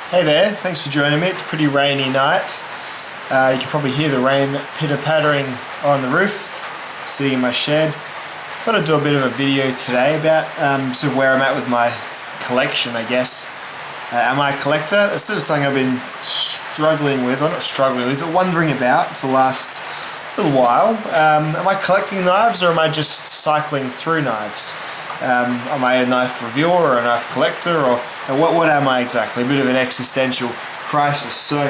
Hey there, thanks for joining me. It's a pretty rainy night. You can probably hear the rain pitter-pattering on the roof, sitting in my shed. I thought I'd do a bit of a video today about sort of where I'm at with my collection, I guess. Am I a collector? It's sort of something I've been struggling with, or not struggling with, but wondering about for the last little while. Am I collecting knives, or am I just cycling through knives? Am I a knife reviewer or a knife collector, or what am I exactly? A bit of an existential crisis. So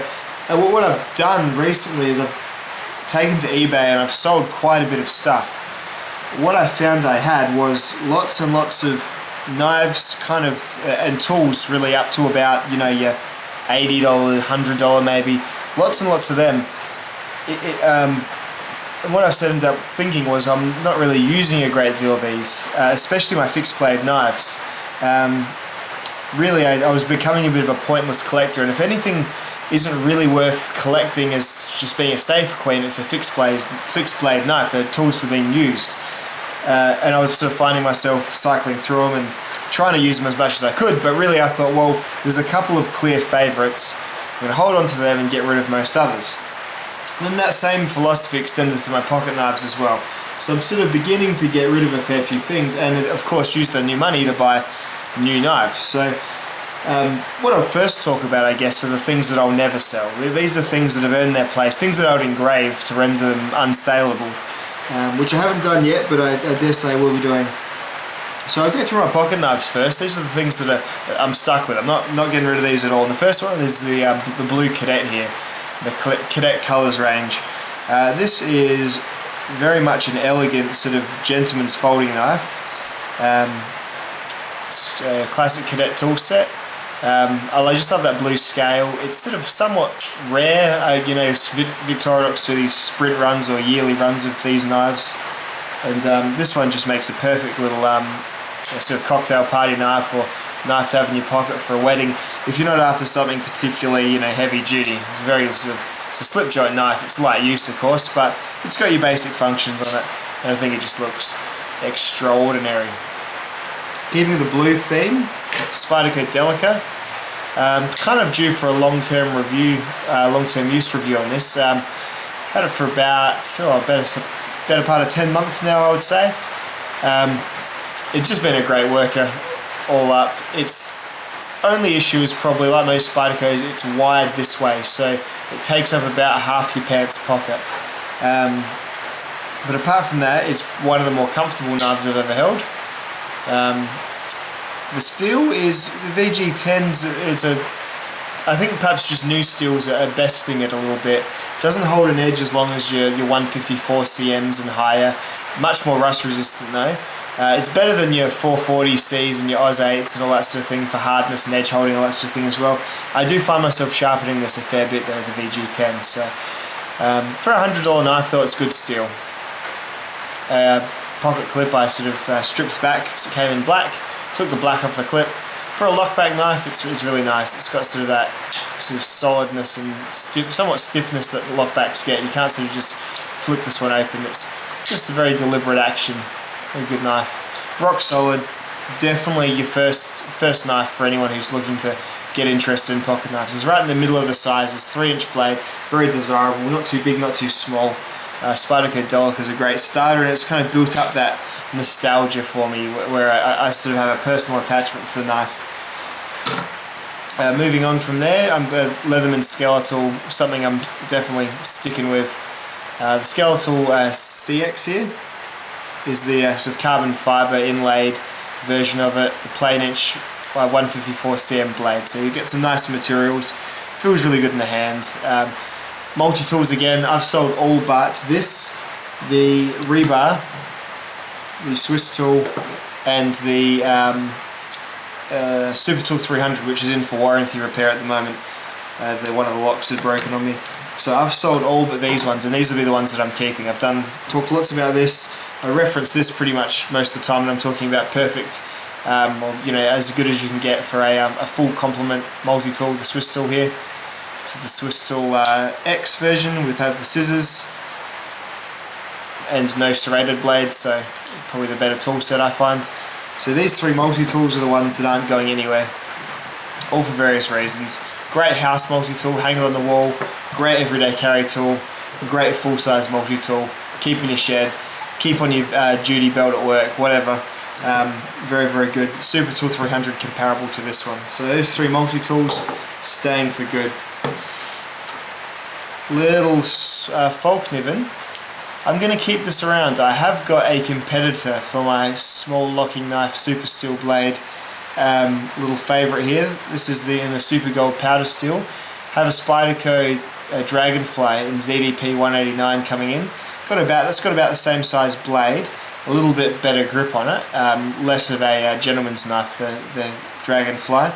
what I've done recently is I've taken to eBay and I've sold quite a bit of stuff. What I found I had was lots and lots of knives and tools, really, up to about, your $80, $100 maybe. Lots and lots of them. And what I've ended up thinking was I'm not really using a great deal of these, especially my fixed blade knives. Really, I was becoming a bit of a pointless collector, and if anything isn't really worth collecting as just being a safe queen, it's a fixed blade knife. They're tools for being used. And I was sort of finding myself cycling through them and trying to use them as much as I could, but really I thought, well, there's a couple of clear favourites. I'm going to hold on to them and get rid of most others. And then that same philosophy extended to my pocket knives as well. So I'm sort of beginning to get rid of a fair few things, and of course use the new money to buy new knives. So what I'll first talk about, I guess, are the things that I'll never sell. These are things that have earned their place, things that I would engrave to render them unsaleable, which I haven't done yet, but I dare say I will be doing. So I'll go through my pocket knives first. These are the things that I'm stuck with. I'm not getting rid of these at all. And the first one is the blue Cadet here, the Cadet Colors range. This is very much an elegant sort of gentleman's folding knife. It's a classic Cadet tool set. I just love that blue scale. It's sort of somewhat rare. Victorinox do these sprint runs or yearly runs of these knives, and this one just makes a perfect little sort of cocktail party knife, or knife to have in your pocket for a wedding. If you're not after something particularly, heavy duty, it's it's a slip joint knife. It's light use, of course, but it's got your basic functions on it, and I think it just looks extraordinary. Keeping with the blue theme, Spyderco Delica. Kind of due for a long-term use review on this. Had it for about better part of 10 months now, I would say. It's just been a great worker all up. Its only issue is probably, like most Spydercos, it's wired this way, so it takes up about half your pants pocket. But apart from that, it's one of the more comfortable knives I've ever held. The steel is the VG10s. I think perhaps just new steels are besting it a little bit. It doesn't hold an edge as long as your 154 cms and higher. Much more rust resistant though. It's better than your 440Cs and your Oz 8s and all that sort of thing for hardness and edge holding, all that sort of thing as well. I do find myself sharpening this a fair bit though, the VG10. So for a $100 knife though, it's good steel. Pocket clip I sort of stripped back because it came in black. Took the black off the clip. For a lockback knife, it's really nice. It's got sort of that sort of solidness and somewhat stiffness that the lockbacks get. You can't sort of just flick this one open. It's just a very deliberate action. A good knife. Rock solid. Definitely your first knife for anyone who's looking to get interested in pocket knives. It's right in the middle of the sizes. 3-inch blade. Very desirable. Not too big, not too small. Spyderco Delica is a great starter, and it's kind of built up that nostalgia for me, where I sort of have a personal attachment to the knife. Moving on from there, Leatherman Skeletool, something I'm definitely sticking with. The Skeletool CX here is the sort of carbon fibre inlaid version of it, the plain inch 154 cm blade, so you get some nice materials, feels really good in the hand. Multi-tools again, I've sold all but this, the rebar, the Swiss tool, and the Super Tool 300, which is in for warranty repair at the moment. One of the locks is broken on me. So I've sold all but these ones, and these will be the ones that I'm keeping. I've talked lots about this. I reference this pretty much most of the time when I'm talking about perfect, or as good as you can get for a full complement multi-tool. The Swiss tool here. This is the Swiss tool X version with the scissors and no serrated blades, so probably the better tool set I find. So these three multi-tools are the ones that aren't going anywhere, all for various reasons. Great house multi-tool, hang it on the wall. Great everyday carry tool. Great full-size multi-tool. Keep in your shed. Keep on your duty belt at work, whatever. Very, very good. Super Tool 300 comparable to this one. So those 3 multi-tools staying for good. Little Folkniven. I'm going to keep this around. I have got a competitor for my small locking knife super steel blade. Little favourite here. This is in the super gold powder steel. Have a Spyderco Dragonfly in ZDP 189 coming in. That's got about the same size blade. A little bit better grip on it. Less of a gentleman's knife, the Dragonfly.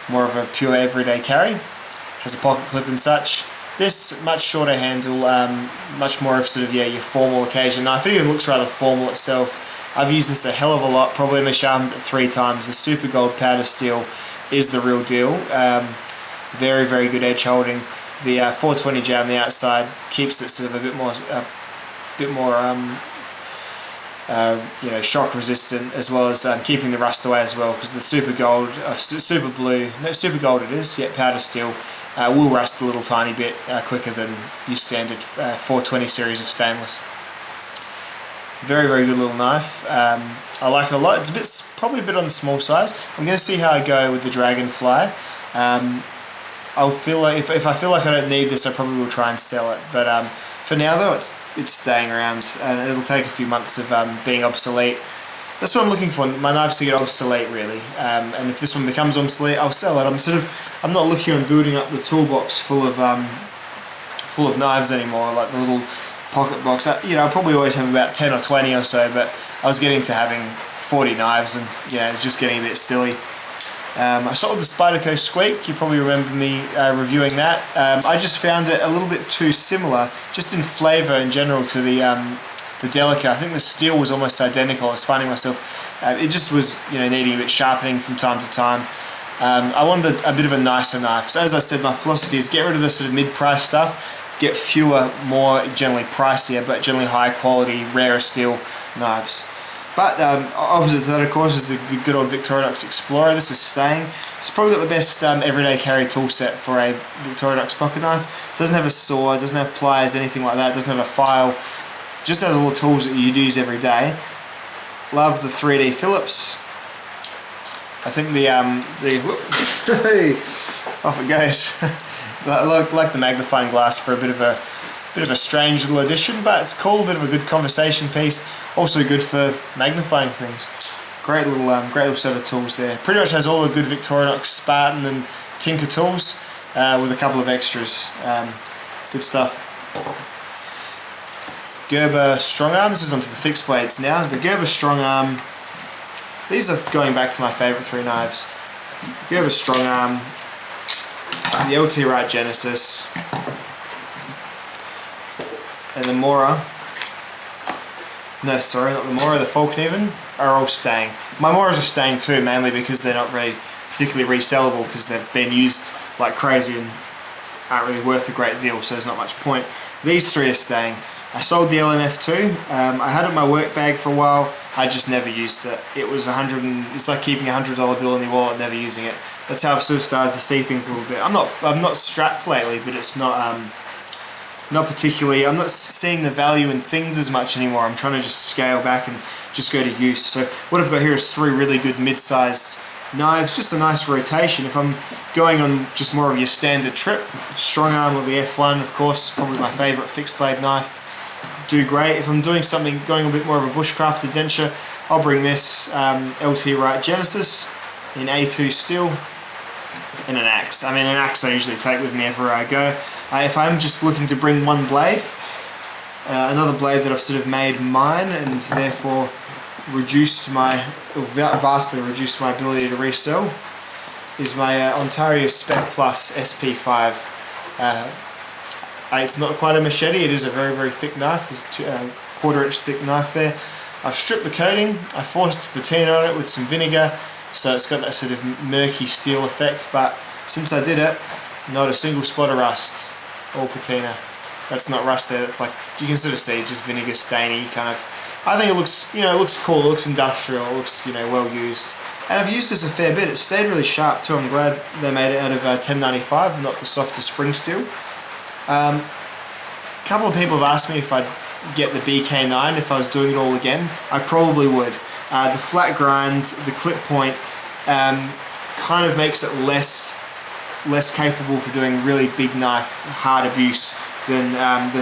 More of a pure everyday carry. Has a pocket clip and such. This much shorter handle, much more of sort of your formal occasion knife. It even looks rather formal itself. I've used this a hell of a lot, probably only sharpened it 3 times. The super gold powder steel is the real deal. Very, very good edge holding. The 420 jam on the outside keeps it sort of a bit more shock resistant, as well as keeping the rust away as well, because the super gold, super gold it is, yet powder steel, will rust a little tiny bit quicker than your standard 420 series of stainless. Very, very good little knife. I like it a lot. It's probably a bit on the small size. I'm going to see how I go with the Dragonfly. I'll feel like if I feel like I don't need this, I probably will try and sell it. But for now, though, it's staying around, and it'll take a few months of being obsolete. That's what I'm looking for. My knives to get obsolete, really. And if this one becomes obsolete, I'll sell it. I'm not looking on building up the toolbox full of knives anymore, like the little pocket box. I probably always have about 10 or 20 or so, but I was getting to having 40 knives, and it was just getting a bit silly. I sold the Spyderco Squeak. You probably remember me reviewing that. I just found it a little bit too similar, just in flavour in general, to the Delica. I think the steel was almost identical. I was finding myself, it just was needing a bit sharpening from time to time. I wanted a bit of a nicer knife. So as I said, my philosophy is get rid of the sort of mid-price stuff, get fewer, more generally pricier, but generally high quality, rarer steel knives. But opposite to that, of course, is the good old Victorinox Explorer. This is staying. It's probably got the best everyday carry tool set for a Victorinox pocket knife. Doesn't have a saw, doesn't have pliers, anything like that. Doesn't have a file. Just has all the tools that you'd use every day. Love the 3D Phillips. I think off it goes. like the magnifying glass for a bit of a strange little addition, but it's cool. A bit of a good conversation piece. Also good for magnifying things. Great little set of tools there. Pretty much has all the good Victorinox Spartan and Tinker tools with a couple of extras. Good stuff. Gerber Strong Arm. This is onto the fixed blades now. The Gerber Strong Arm. These are going back to my favourite 3 knives. Gerber Strong Arm, the LT Wright Genesis, and the Mora. No, sorry, not the Mora, the Folkniven are all staying. My Moras are staying too, mainly because they're not really particularly resellable, because they've been used like crazy and aren't really worth a great deal, so there's not much point. These 3 are staying. I sold the LMF2. I had it in my work bag for a while. I just never used it. It was it's like keeping a $100 bill in your wallet, never using it. That's how I've sort of started to see things a little bit. I'm not strapped lately, but it's not particularly. I'm not seeing the value in things as much anymore. I'm trying to just scale back and just go to use. So what I've got here is 3 really good mid-sized knives. Just a nice rotation. If I'm going on just more of your standard trip, Strong Arm or the F1, of course, probably my favourite fixed blade knife. Do great. If I'm doing something, going a bit more of a bushcraft adventure, I'll bring this LT Wright Genesis in A2 steel and an axe. I mean, an axe I usually take with me everywhere I go. If I'm just looking to bring one blade, another blade that I've sort of made mine and therefore vastly reduced my ability to resell, is my Ontario Spec Plus SP5. It's not quite a machete, it is a very, very thick knife. There's a 1/4 inch thick knife there. I've stripped the coating, I forced patina on it with some vinegar, so it's got that sort of murky steel effect, but since I did it, not a single spot of rust, all patina. That's not rust there, that's like, you can sort of see, just vinegar stainy kind of. I think it looks, it looks cool, it looks industrial, it looks, well used. And I've used this a fair bit. It stayed really sharp too. I'm glad they made it out of 1095, not the softer spring steel. A couple of people have asked me if I'd get the BK9 if I was doing it all again. I probably would. The flat grind, the clip point, kind of makes it less capable for doing really big knife, hard abuse than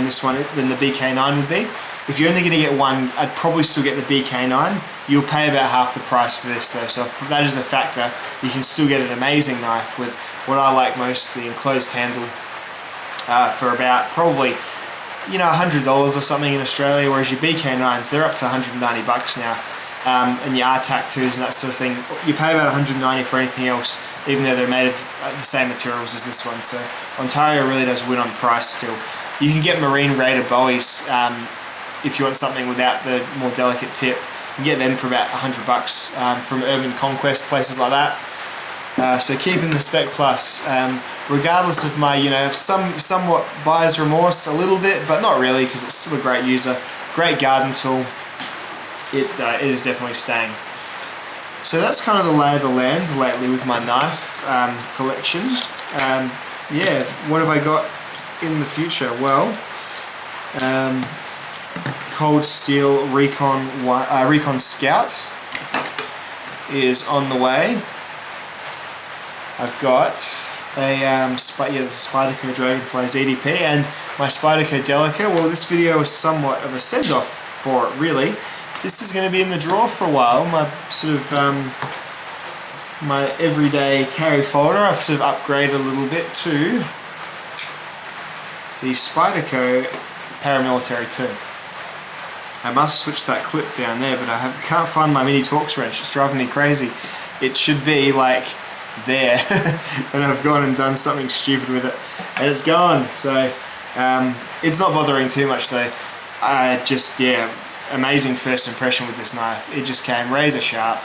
this one, than the BK9 would be. If you're only going to get one, I'd probably still get the BK9. You'll pay about half the price for this though, so if that is a factor, you can still get an amazing knife with what I like most, the enclosed handle, for about probably, you know, $100 or something in Australia, whereas your BK9s, they're up to 190 bucks now. And your RTAC 2s and that sort of thing, you pay about 190 for anything else, even though they're made of the same materials as this one. So Ontario really does win on price still. You can get marine rated bowies if you want something without the more delicate tip. You can get them for about 100 bucks from Urban Conquest, places like that. So keeping the Spec Plus, regardless of my, you know, somewhat buyer's remorse a little bit, but not really, because it's still a great user, great garden tool. It is definitely staying. So that's kind of the lay of the land lately with my knife collection. Yeah, what have I got in the future? Well, Cold Steel Recon Scout is on the way. I've got a the Spyderco Dragonfly EDP and my Spyderco Delica. Well, this video is somewhat of a send-off for it, really. This is going to be in the drawer for a while. My sort of my everyday carry folder. I've sort of upgraded a little bit to the Spyderco Paramilitary 2. I must switch that clip down there, but I can't find my mini Torx wrench. It's driving me crazy. It should be like there, and I've gone and done something stupid with it, and it's gone. So it's not bothering too much though. Yeah, amazing first impression with this knife. It just came razor sharp.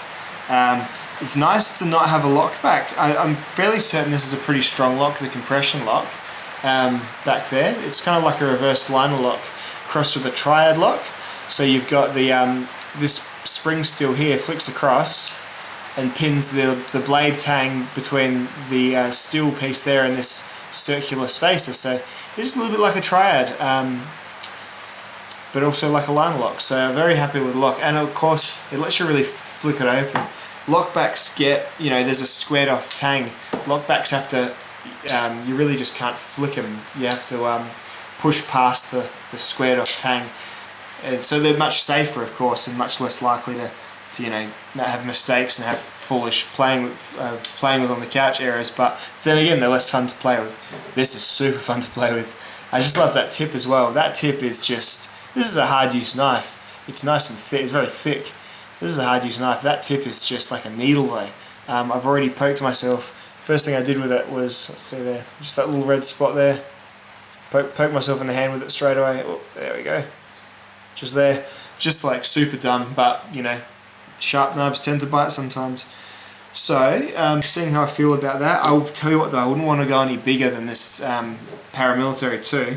It's nice to not have a lock back. I'm fairly certain this is a pretty strong lock, the compression lock back there. It's kind of like a reverse liner lock crossed with a triad lock. So you've got the this spring steel here flicks across and pins the blade tang between the steel piece there and this circular spacer. So it's a little bit like a triad, but also like a liner lock. So I'm very happy with the lock, and of course it lets you really flick it open. Lockbacks get, you know, there's a squared off tang. Lockbacks have to, you really just can't flick them. You have to push past the squared off tang. And so they're much safer, of course, and much less likely to you know, not have mistakes and have foolish playing with on the couch errors. But then again, they're less fun to play with. This is super fun to play with. I just love that tip as well. That tip is just, this is a hard use knife. It's nice and thick. It's very thick. This is a hard use knife. That tip is just like a needle though. I've already poked myself. First thing I did with it was, let's see there, just that little red spot there. Poke myself in the hand with it straight away. Oh, there we go. Just there, just like super dumb, but you know, sharp knives tend to bite sometimes. So, seeing how I feel about that, I'll tell you what though, I wouldn't want to go any bigger than this Paramilitary 2.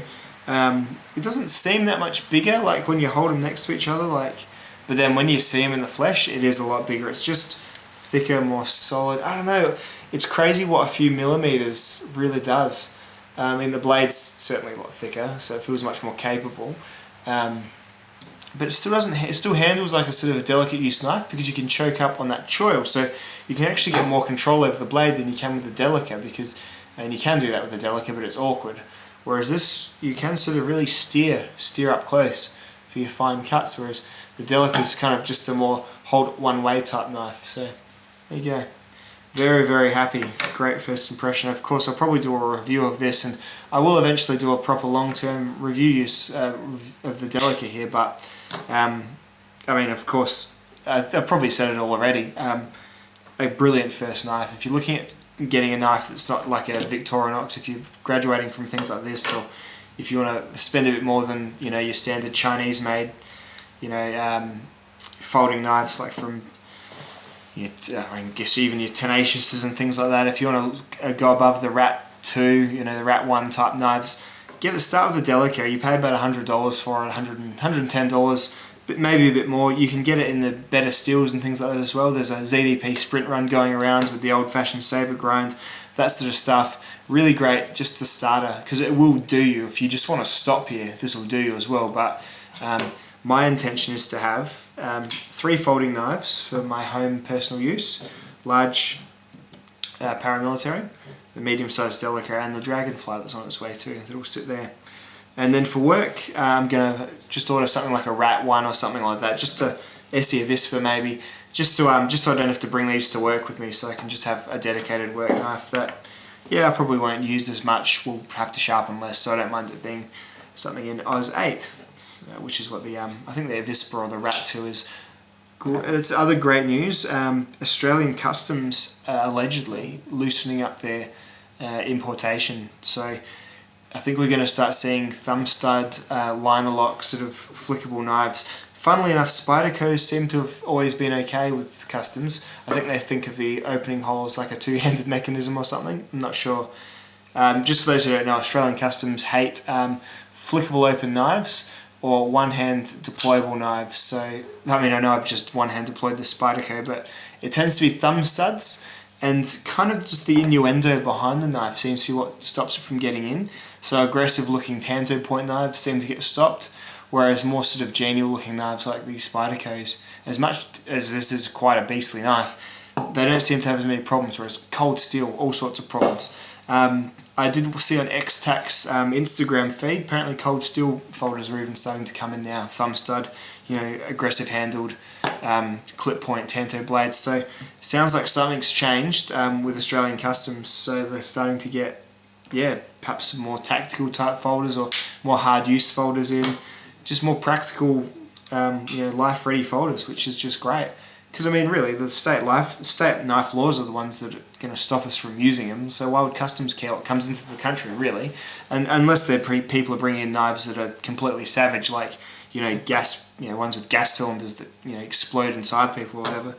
It doesn't seem that much bigger, like when you hold them next to each other, but then when you see them in the flesh, it is a lot bigger. It's just thicker, more solid. I don't know, it's crazy what a few millimeters really does. The blade's certainly a lot thicker, so it feels much more capable. But it still handles like a sort of a delicate use knife because you can choke up on that choil, so you can actually get more control over the blade than you can with the Delica, and you can do that with the Delica, but it's awkward. Whereas this, you can sort of really steer up close for your fine cuts, whereas the Delica is kind of just a more hold it one way type knife. So there you go. Very, very happy. Great first impression. Of course, I'll probably do a review of this, and I will eventually do a proper long-term review use of the Delica here, but I mean, of course, I've probably said it all already. A brilliant first knife. If you're looking at getting a knife that's not like a Victorinox, if you're graduating from things like this, or if you want to spend a bit more than, you know, your standard Chinese-made, you know, folding knives like from, I guess even your Tenaciouses and things like that. If you want to go above the Rat 2, you know, the Rat 1 type knives, start with the Delica. You pay about $100 for it, $110. but maybe a bit more. You can get it in the better steels and things like that as well. There's a ZDP sprint run going around with the old-fashioned saber grind, that sort of stuff. Really great just to starter, because it will do you. If you just want to stop here, this will do you as well. But my intention is to have 3 folding knives for my home personal use: large paramilitary, the medium-sized Delica, and the Dragonfly that's on its way too. That'll sit there. And then for work, I'm going to just order something like a Rat 1 or something like that, just to SE a Vispa maybe, just so I don't have to bring these to work with me, so I can just have a dedicated work knife that, yeah, I probably won't use as much. We'll have to sharpen less, so I don't mind it being something in Oz 8, which is what the, I think the Vispa or the Rat 2 is. It's other great news. Australian Customs allegedly loosening up their importation, so I think we're going to start seeing thumb stud, liner lock, sort of flickable knives. Funnily enough, Spyderco seem to have always been okay with customs. I think they think of the opening hole as like a two-handed mechanism or something. I'm not sure. Just for those who don't know, Australian Customs hate flickable open knives or one-hand deployable knives. So, I mean, I know I've just one-hand deployed the Spyderco, but it tends to be thumb studs, and kind of just the innuendo behind the knife seems to be what stops it from getting in. So aggressive looking Tanto point knives seem to get stopped, whereas more sort of genial looking knives like these Spydercos, as much as this is quite a beastly knife, they don't seem to have as many problems, whereas cold steel, all sorts of problems. I did see on X-Tac's Instagram feed, apparently cold steel folders are even starting to come in now, thumb stud, you know, aggressive handled, clip point Tanto blades. So sounds like something's changed with Australian Customs, so they're starting to get, yeah, perhaps more tactical type folders or more hard use folders in, just more practical, you know, life ready folders, which is just great. Because I mean, really, the state knife laws are the ones that are going to stop us from using them. So why would customs care what comes into the country, really? And unless people are bringing in knives that are completely savage, like, you know, gas, you know, ones with gas cylinders that, you know, explode inside people or whatever.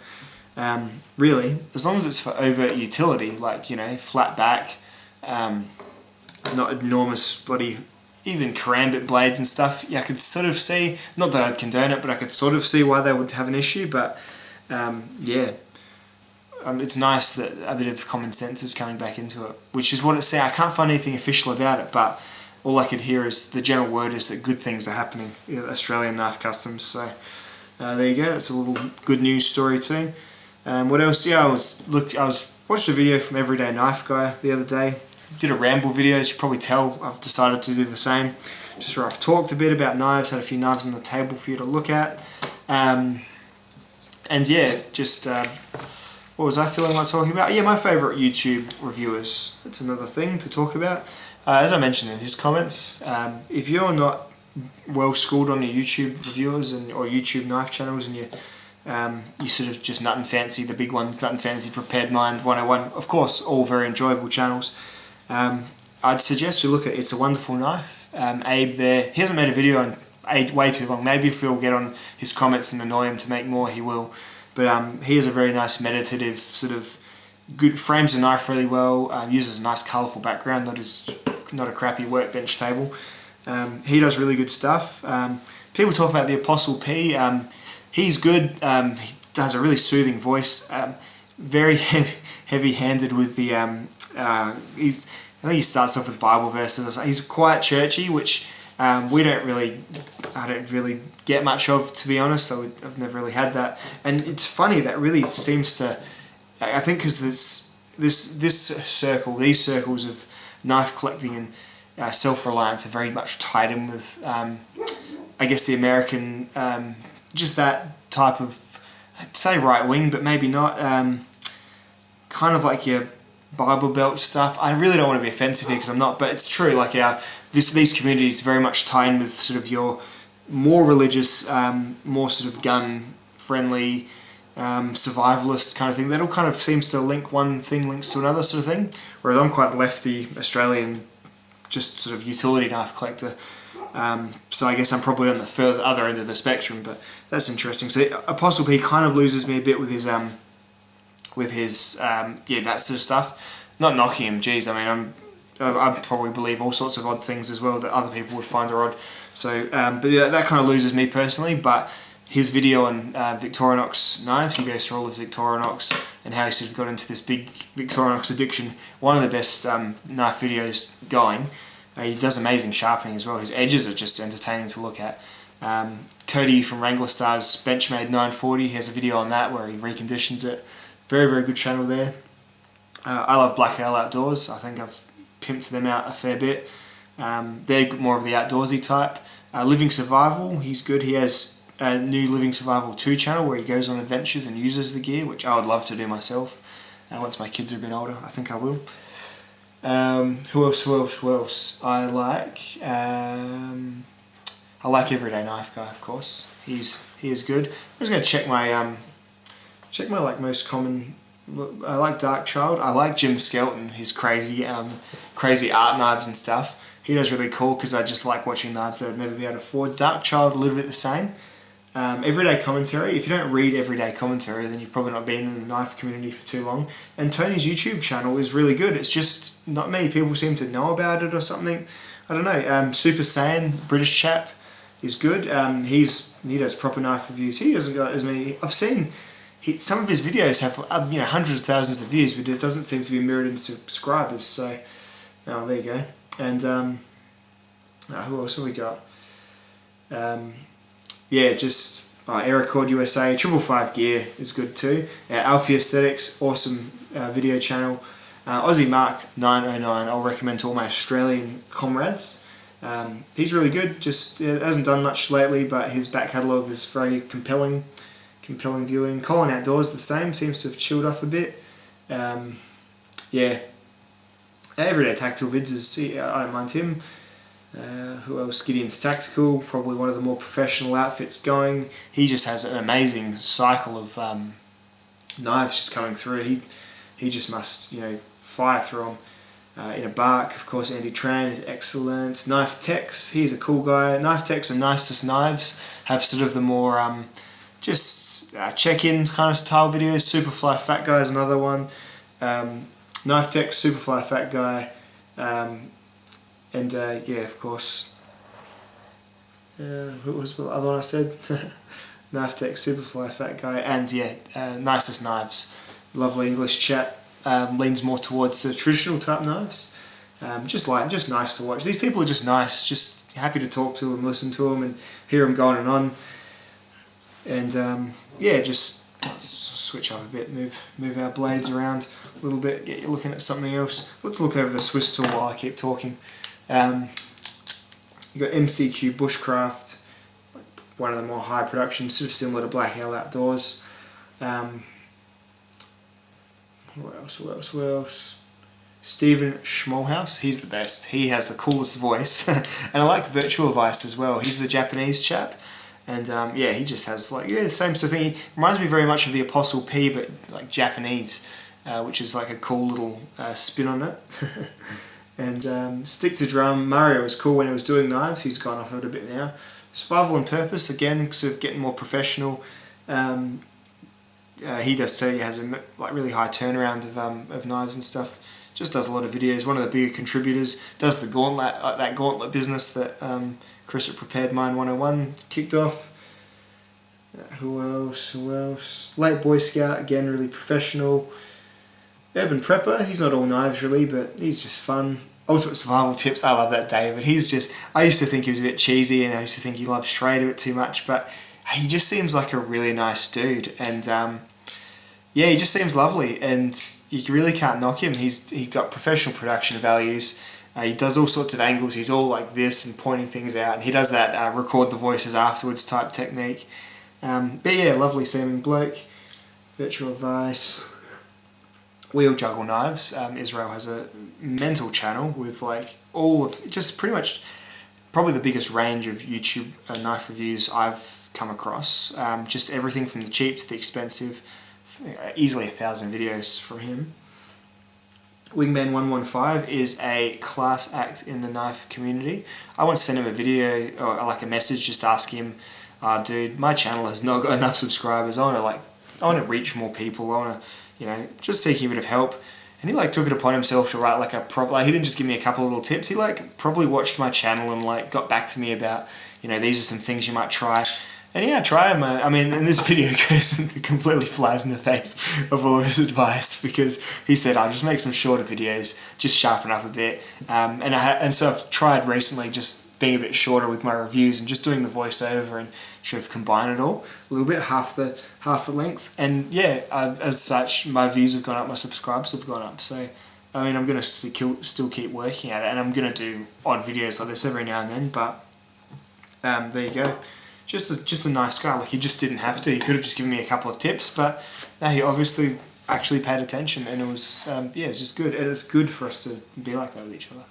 Really, as long as it's for overt utility, like, you know, flat back, not enormous bloody, even karambit blades and stuff, yeah, I could sort of see, not that I'd condone it, but I could sort of see why they would have an issue. But yeah, it's nice that a bit of common sense is coming back into it, which is what it says. I can't find anything official about it, but all I could hear is the general word is that good things are happening in Australian Knife Customs. So there you go, that's a little good news story too. What else? Yeah, I was watched a video from Everyday Knife Guy the other day. Did a ramble video, as you probably tell. I've decided to do the same, just where I've talked a bit about knives, had a few knives on the table for you to look at. And yeah, just what was I feeling like talking about? Yeah, my favourite YouTube reviewers. That's another thing to talk about. As I mentioned in his comments, if you're not well schooled on your YouTube reviewers or YouTube knife channels, and you sort of just nut and fancy the big ones, nut and fancy Prepared Mind 101, of course, all very enjoyable channels. I'd suggest you look at It's a Wonderful Knife. Abe there, he hasn't made a video in way too long. Maybe if we'll get on his comments and annoy him to make more, he will. But he has a very nice meditative sort of good, frames the knife really well, uses a nice colourful background, not a crappy workbench table. He does really good stuff. People talk about the Apostle P. He's good. He does a really soothing voice. Very heavy-handed with the. I think he starts off with Bible verses. He's quite churchy, which I don't really get much of, to be honest. So I've never really had that. And it's funny, that really seems to. I think because these circles of knife collecting and self-reliance are very much tied in with, I guess, the American, just that type of, I'd say right wing, but maybe not, kind of like your Bible Belt stuff. I really don't want to be offensive here because I'm not, but it's true. Like these communities very much tie in with sort of your more religious, more sort of gun-friendly, survivalist kind of thing. That all kind of seems to link, one thing links to another sort of thing. Whereas I'm quite lefty Australian, just sort of utility knife collector. So I guess I'm probably on the other end of the spectrum, but that's interesting. So Apostle P kind of loses me a bit with his yeah, that sort of stuff. Not knocking him, geez. I mean, I probably believe all sorts of odd things as well that other people would find are odd. So, but yeah, that kind of loses me personally. But his video on Victorinox knives. He goes through all of Victorinox and how he sort of got into this big Victorinox addiction. One of the best knife videos going. He does amazing sharpening as well. His edges are just entertaining to look at. Cody from Wrangler Stars Benchmade 940, he has a video on that where he reconditions it. Very, very good channel there. I love Black Ale Outdoors. I think I've pimped them out a fair bit. They're more of the outdoorsy type. Living Survival, he's good. He has a new Living Survival 2 channel where he goes on adventures and uses the gear, which I would love to do myself. Once my kids are a bit older, I think I will. Who else? I like Everyday Knife Guy, of course. He is good. I'm just going to check my like most common. I like Dark Child. I like Jim Skelton. His crazy art knives and stuff. He does really cool because I just like watching knives that I'd never be able to afford. Dark Child, a little bit the same. Everyday Commentary. If you don't read Everyday Commentary, then you've probably not been in the knife community for too long. And Tony's YouTube channel is really good. It's just not many people seem to know about it or something. I don't know. Super Saiyan, British chap, is good. He does proper knife reviews. He hasn't got as many. I've seen some of his videos have hundreds of thousands of views, but it doesn't seem to be mirrored in subscribers. So, oh, there you go. And who else have we got? Aerocord USA, 555 Gear is good too. Alfie Aesthetics, awesome video channel. Aussie Mark 909, I'll recommend to all my Australian comrades. He's really good, just hasn't done much lately, but his back catalogue is very compelling viewing. Colin Outdoors, the same, seems to have chilled off a bit. Everyday Tactical Vids, I don't mind him. Who else? Gideon's Tactical, probably one of the more professional outfits going. He just has an amazing cycle of knives just coming through. He just must, fire through them. In a bark, of course, Andy Tran is excellent. Knife Techs, he's a cool guy. Knife Techs and Nicest Knives have sort of the more check-in kind of style videos. Superfly Fat Guy is another one. Knife Techs, Superfly Fat Guy. Of course, who was the other one I said? Knife Tech, Superfly Fat Guy, and Nicest Knives. Lovely English chap. Leans more towards the traditional type knives. Just nice to watch. These people are just nice. Just happy to talk to them, listen to them, and hear them going on. And just switch up a bit, move our blades around a little bit, get you looking at something else. Let's look over the Swiss tool while I keep talking. You've got MCQ Bushcraft, one of the more high production, sort of similar to Black Ale Outdoors. What else? Stephen Schmollhaus, he's the best. He has the coolest voice. And I like Virtual Vice as well. He's the Japanese chap. And he just has the same sort of thing. He reminds me very much of the Apostle P, but like Japanese, which is like a cool little spin on it. And Stick to Drum, Mario was cool when he was doing knives. He's gone off it a bit now. Survival and Purpose, again, sort of getting more professional. He does say he has a really high turnaround of knives and stuff. Just does a lot of videos. One of the bigger contributors. Does the gauntlet, that gauntlet business that Chris at Prepared Mind 101 kicked off. Who else? Late Boy Scout, again, really professional. Urban Prepper, he's not all knives really, but he's just fun. Ultimate Survival Tips, I love that David. I used to think he was a bit cheesy, and I used to think he loved Schrader a bit too much, but he just seems like a really nice dude, and he just seems lovely, and you really can't knock him. He's got professional production values. He does all sorts of angles. He's all like this and pointing things out, and he does that record the voices afterwards type technique. Lovely seeming bloke. Virtual Vice. Wheel Juggle Knives. Israel has a mental channel with just pretty much probably the biggest range of YouTube knife reviews I've come across. Just everything from the cheap to the expensive. Easily 1,000 videos from him. Wingman 115 is a class act in the knife community. I once sent him a video or a message just asking him, dude, my channel has not got enough subscribers. I want to reach more people. I want to, just seeking a bit of help. And he took it upon himself to write he didn't just give me a couple of little tips. He probably watched my channel and got back to me about, these are some things you might try. And yeah, try them. I mean, and this video goes and completely flies in the face of all his advice, because he said, I'll just make some shorter videos, just sharpen up a bit. And so I've tried recently just being a bit shorter with my reviews and just doing the voiceover and sort of combine it all a little bit, half the length. And yeah, as such, my views have gone up, my subscribers have gone up. So I mean, I'm going to still keep working at it, and I'm going to do odd videos like this every now and then, but there you go. Just a nice guy. Like, he just didn't have to. He could have just given me a couple of tips, but no, he obviously actually paid attention, and it was yeah, it's just good. And it's good for us to be like that with each other.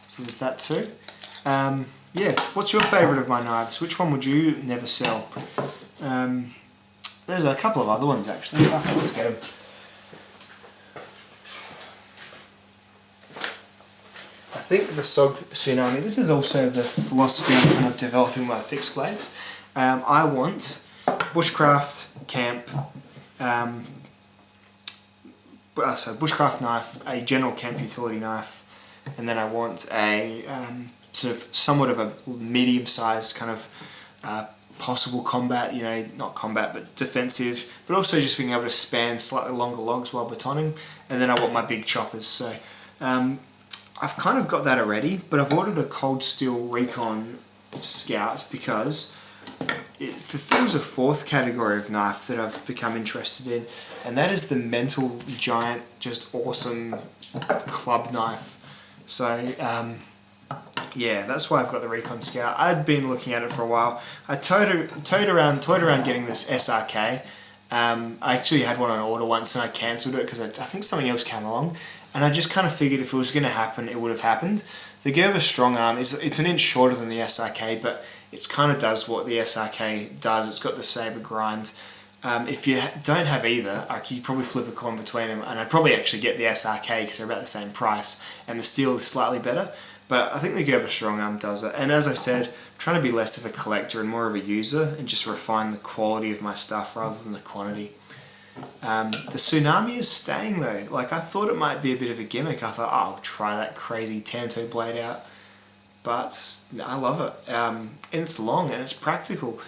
So there's that too. Yeah, what's your favourite of my knives? Which one would you never sell? There's a couple of other ones actually. Okay, let's get them. I think the SOG Tsunami, this is also the philosophy I'm kind of developing with my fixed blades. I want bushcraft, camp, so bushcraft knife, a general camp utility knife, and then I want a sort of somewhat of a medium-sized kind of possible combat, you know, not combat but defensive, but also just being able to span slightly longer logs while batoning. And then I want my big choppers. So I've kind of got that already, but I've ordered a cold steel Recon Scout because it fulfills a fourth category of knife that I've become interested in, and that is the mental giant, just awesome club knife. So yeah, that's why I've got the Recon Scout. I'd been looking at it for a while. I toyed around getting this SRK. I actually had one on order once and I cancelled it because I think something else came along. And I just kind of figured if it was going to happen, it would have happened. The Gerber Strong Arm, it's an inch shorter than the SRK, but it kind of does what the SRK does. It's got the saber grind. If you don't have either, you probably flip a coin between them, and I'd probably actually get the SRK because they're about the same price, and the steel is slightly better. But I think the Gerber Strong Arm does it. And as I said, I'm trying to be less of a collector and more of a user, and just refine the quality of my stuff rather than the quantity. The Tsunami is staying though. Like, I thought it might be a bit of a gimmick. I thought, oh, I'll try that crazy Tanto blade out. But I love it. And it's long and it's practical.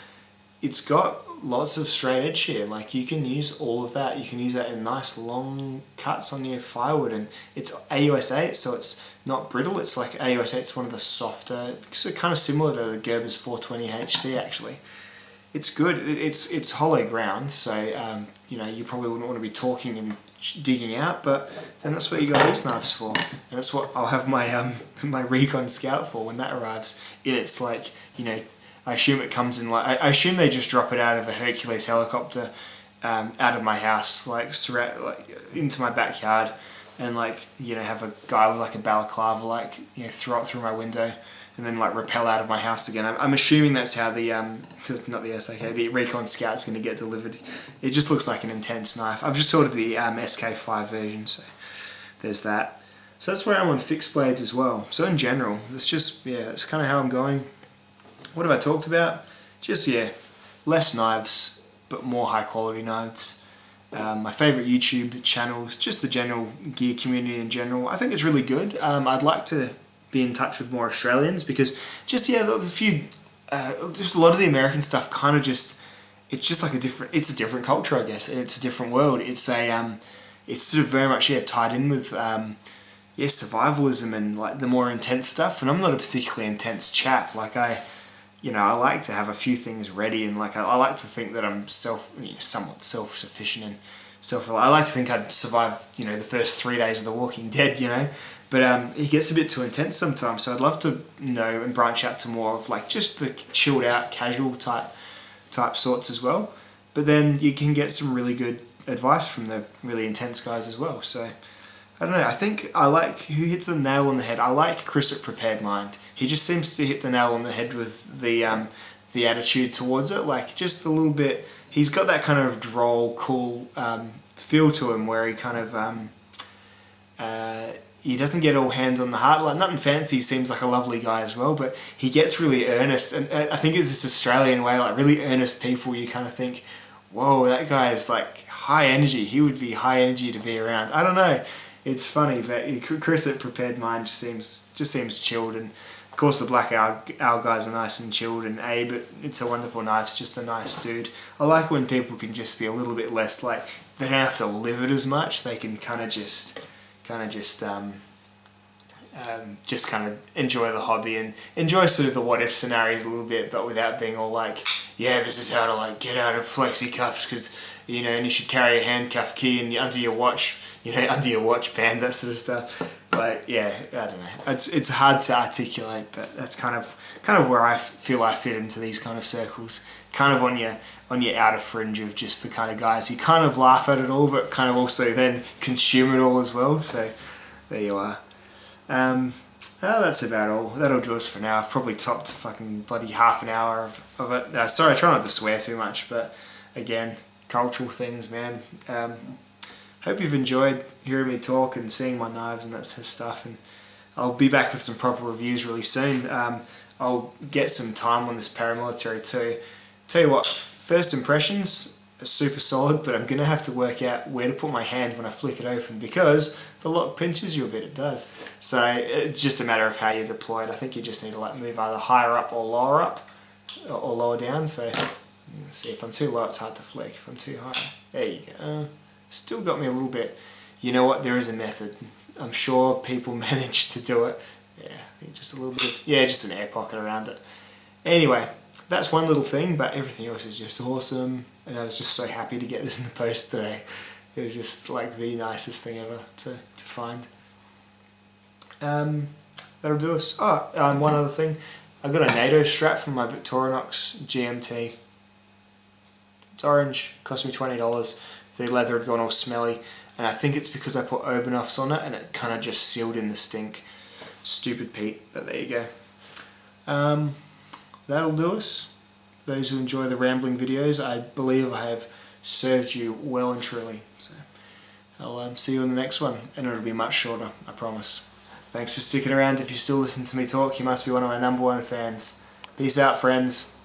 It's got lots of straight edge here. Like, you can use all of that. You can use that in nice long cuts on your firewood. And it's AUS 8, so it's not brittle. It's like AUS 8 is one of the softer, so kind of similar to the Gerber's 420 HC actually. It's good. It's hollow ground, so you know, you probably wouldn't want to be talking and digging out, but then that's what you got these knives for, and that's what I'll have my my Recon Scout for when that arrives. It's like, you know, I assume it comes in like, I assume they just drop it out of a Hercules helicopter out of my house, like into my backyard, and like, you know, have a guy with like a balaclava, like, you know, throw it through my window and then like rappel out of my house again. I'm assuming that's how the not the SAK, the Recon Scout's going to get delivered. It just looks like an intense knife. I've just ordered the SK5 version, so there's that. So that's where I'm on fixed blades as well. So in general, that's just, yeah, that's kind of how I'm going. What have I talked about? Just, yeah, less knives, but more high quality knives. My favourite YouTube channels, just the general gear community in general. I think it's really good. I'd like to be in touch with more Australians, because just, yeah, just a lot of the American stuff kind of just, it's just like it's a different culture, I guess. It's a different world. It's it's sort of very much, yeah, tied in with yeah, survivalism and like the more intense stuff. And I'm not a particularly intense chap. Like, I like to have a few things ready, and like I like to think that I'm somewhat self-sufficient and I like to think I'd survive, you know, the first 3 days of The Walking Dead, you know. But it gets a bit too intense sometimes, so I'd love to know and branch out to more of like just the chilled out, casual type sorts as well. But then you can get some really good advice from the really intense guys as well. So I don't know, I think I like, who hits the nail on the head? I like Chris at Prepared Mind. He just seems to hit the nail on the head with the attitude towards it, like just a little bit. He's got that kind of droll, cool feel to him, where he kind of he doesn't get all hands on the heart, like nothing fancy. He seems like a lovely guy as well, but he gets really earnest, and I think it's this Australian way, like really earnest people. You kind of think, whoa, that guy is like high energy. He would be high energy to be around. I don't know. It's funny, but Chris at Prepared Mind just seems chilled, and Of course, the Black Owl guys are nice and chilled, and Abe, It's a Wonderful Knife's just a nice dude. I like when people can just be a little bit less, like, they don't have to live it as much. They can kind of just enjoy the hobby and enjoy sort of the what if scenarios a little bit, but without being all like, yeah, this is how to like get out of flexi cuffs because and you should carry a handcuff key and under your watch, under your watch band, that sort of stuff. But yeah, I don't know. It's hard to articulate, but that's kind of where I feel I fit into these kind of circles. Kind of on your outer fringe of just the kind of guys who kind of laugh at it all, but kind of also then consume it all as well. So there you are. That's about all. That'll do us for now. I've probably topped fucking bloody half an hour of it. Sorry, I try not to swear too much, but again, cultural things, man. Hope you've enjoyed hearing me talk and seeing my knives and that sort of stuff, and I'll be back with some proper reviews really soon. I'll get some time on this paramilitary too. Tell you what, first impressions are super solid, but I'm going to have to work out where to put my hand when I flick it open, because the lock pinches you a bit, it does. So it's just a matter of how you deploy it. I think you just need to like move either higher up or lower down. So let's see, if I'm too low it's hard to flick. If I'm too high, there you go. Still got me a little bit. You know what, there is a method. I'm sure people manage to do it. Yeah, I think just a little bit of, just an air pocket around it. Anyway, that's one little thing, but everything else is just awesome, and I was just so happy to get this in the post today. It was just like the nicest thing ever to find. That'll do us. One other thing, I got a NATO strap from my Victorinox GMT. It's orange, cost me $20. The leather had gone all smelly, and I think it's because I put Obernoffs on it and it kind of just sealed in the stink. Stupid Pete, but there you go. That'll do us. Those who enjoy the rambling videos, I believe I have served you well and truly. So I'll see you in the next one, and it'll be much shorter, I promise. Thanks for sticking around. If you still listen to me talk, you must be one of my #1 fans. Peace out, friends.